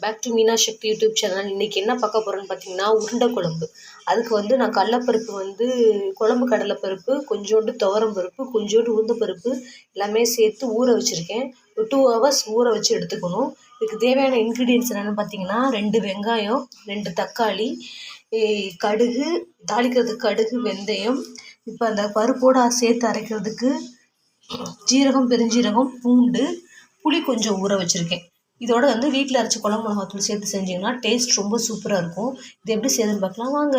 Back to Meena Sakthi YouTube channel. இன்றைக்கி என்ன பார்க்க போகிறோன்னு பார்த்தீங்கன்னா, உருண்டை குழம்பு. அதுக்கு வந்து நான் கடலப்பருப்பு வந்து குழம்பு கடலைப்பருப்பு, கொஞ்சோண்டு துவரம் பருப்பு, கொஞ்சோண்டு உளுந்தப்பருப்பு எல்லாமே சேர்த்து ஊற வச்சுருக்கேன். ஒரு 2 hours ஊற வச்சு எடுத்துக்கணும். இதுக்கு தேவையான இன்க்ரீடியன்ட்ஸ் என்னென்னு பார்த்தீங்கன்னா, 2 வெங்காயம், 2 தக்காளி, கடுகு, தாளிக்கிறதுக்கு கடுகு, வெந்தயம். இப்போ அந்த பருப்போடு சேர்த்து அரைக்கிறதுக்கு ஜீரகம், பெருஞ்சீரகம், பூண்டு, புளி கொஞ்சம் ஊற வச்சுருக்கேன். இதோட வந்து வீட்டில் அரைச்ச குழம்பு மிளகாத்தூள் சேர்த்து செஞ்சிங்கன்னா டேஸ்ட் ரொம்ப சூப்பராக இருக்கும். இது எப்படி செய்யுதுன்னு பார்க்கலாம் வாங்க.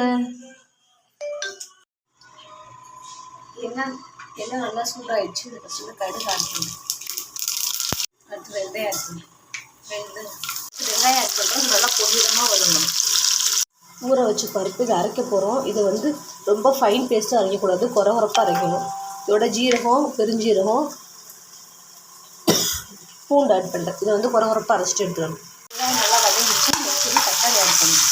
என்ன நல்லா சூடாகிடுச்சு. இதை ஃபஸ்ட்டு வந்து கடுகு ஆட் பண்ணுறேன். அடுத்து வெங்காயம் ஆட் பண்ணுறேன். வெங்காயம் ஆட் பண்ணுறோம். நல்லா பொன்னிறமாக வதங்கணும். ஊற வச்சு பருப்பு இதை அரைக்க போகிறோம். இதை வந்து ரொம்ப ஃபைன் பேஸ்ட்டாக அரைக்கக்கூடாது, குறப்பாக அரைக்கணும். இதோட ஜீரகம், பெருஞ்சீரகம், பூண்டு ஆட் பண்ணுறேன். இதை வந்து குறப்பாக அரைச்சிட்டு எடுத்துடணும். வெங்காயம் நல்லா வதங்கிச்சு. நெக்ஸ்ட்டு தக்காளி ஆட் பண்ணணும்.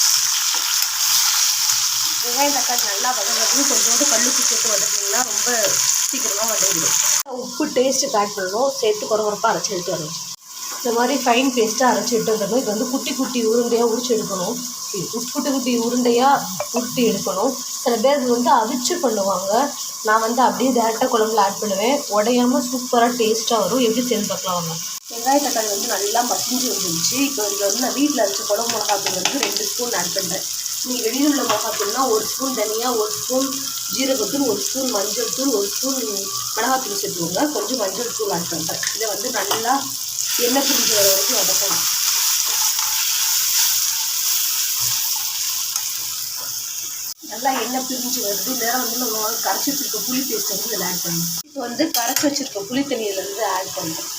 வெங்காயம் தக்காளி நல்லா வதங்கிறதுக்கு கொஞ்சோண்டு கல்லுப்பு சேர்த்து வதக்கிங்கன்னா ரொம்ப சீக்கிரமாக வதங்கிடும். உப்பு டேஸ்ட்டுக்கு ஆட் பண்ணணும். சேர்த்து குறப்பாக அரைச்சி எடுத்து வரணும். இந்த மாதிரி ஃபைன் பேஸ்ட்டாக அரைச்சி எடுத்து வந்துடணும். இது வந்து குட்டி குட்டி உருண்டையாக உரிச்சு எடுக்கணும். குட்டி குட்டி உருண்டையாக உருட்டி எடுக்கணும். சில பேர் இது வந்து அவிச்சு பண்ணுவாங்க. நான் வந்து அப்படியே டேரெக்டாக குழம்புல ஆட் பண்ணுவேன். உடையாமல் சூப்பராக டேஸ்ட்டாக வரும். எப்படி செஞ்சு பார்க்கலாம் வாங்க. வெங்காய தக்காளி வந்து நல்லா மசிஞ்சு வந்துருச்சு. இப்போ இதில் வந்து நான் வீட்டில் அரைச்ச குழம்பு மிளகாத்தூள் வந்து 2 ஸ்பூன் ஆட் பண்ணுறேன். நீங்கள் வெளியில் உள்ள மிளகாத்தூள்னா 1 ஸ்பூன் தனியாக, 1 ஸ்பூன் ஜீரகத்தூள், 1 ஸ்பூன் மஞ்சள் தூள், 1 ஸ்பூன் மிளகாத்தூள் சேர்த்துக்கோங்க. கொஞ்சம் மஞ்சள் தூள் ஆட் பண்ணுறேன். இதை வந்து நல்லா எண்ணெய் பிரிஞ்சு வர வரைக்கும் வதக்கணும். நல்லா எண்ணெய் பிரிஞ்சு வருது. நேரம் வந்து நம்ம கரைச்சி வச்சுருக்க புளி பேஸ்ட் வந்து இதில் ஆட் பண்ணணும். இப்போ வந்து கரைச்சி வச்சுருக்க புளி தண்ணியிலேருந்து ஆட் பண்ணுறோம்.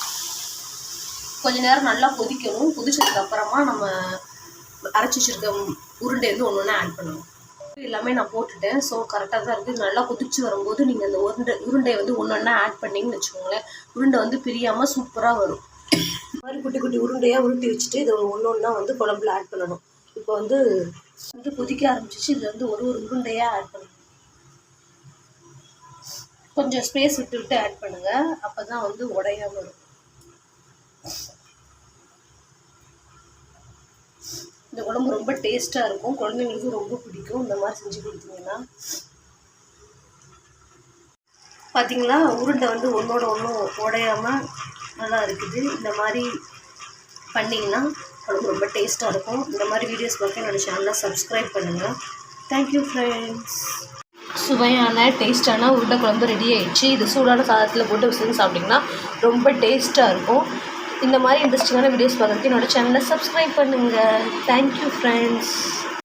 கொஞ்சம் நேரம் நல்லா கொதிக்கணும். கொதிச்சதுக்கப்புறமா நம்ம அரைச்சி வச்சுருக்க உருண்டை வந்து ஒன்று ஒன்றா ஆட் பண்ணணும். எல்லாமே நான் போட்டுட்டேன். ஸோ கரெக்டாக தான் இருக்குது. நல்லா கொதிச்சு வரும்போது நீங்கள் அந்த உருண்டை வந்து ஒன்று ஒன்றா ஆட் பண்ணிங்கன்னு வச்சுக்கோங்களேன். உருண்டை வந்து பிரியாமல் சூப்பராக வரும். இந்த மாதிரி குட்டி குட்டி உருண்டையாக உருட்டி வச்சுட்டு இதை ஒன்று ஒன்றா வந்து குழம்புல ஆட் பண்ணணும். இப்போ வந்து கொதிக்க ஆரம்பிச்சிச்சு. இதில் வந்து ஒரு உருண்டையாக ஆட் பண்ணணும். கொஞ்சம் ஸ்பேஸ் விட்டு விட்டு ஆட் பண்ணுங்கள். அப்போ தான் வந்து உடையாமல் வரும். இந்த குழம்பு ரொம்ப டேஸ்ட்டாக இருக்கும். குழந்தைங்களுக்கும் ரொம்ப பிடிக்கும். இந்த மாதிரி செஞ்சு கொடுத்தீங்கன்னா பார்த்தீங்களா, உருண்டை வந்து ஒன்றோட ஒன்றும் உடையாமல் நல்லா இருக்குது. இந்த மாதிரி பண்ணிங்கன்னா குழம்பு ரொம்ப டேஸ்ட்டாக இருக்கும். இந்த மாதிரி வீடியோஸ் பார்க்க என்னோடய சேனலை சப்ஸ்கிரைப் பண்ணுங்கள். Thank you friends. சுவையான டேஸ்ட்டான உருண்டை குழம்பு ரெடி ஆகிடுச்சு. இது சூடான சாதத்தில் போட்டு செஞ்சு சாப்பிட்டிங்கன்னா ரொம்ப டேஸ்ட்டாக இருக்கும். இந்த மாதிரி இன்ட்ரெஸ்டிங்கான வீடியோஸ் பார்க்குறதுக்கு என்னோடய சேனலை சப்ஸ்கிரைப் பண்ணுங்கள். Thank you friends.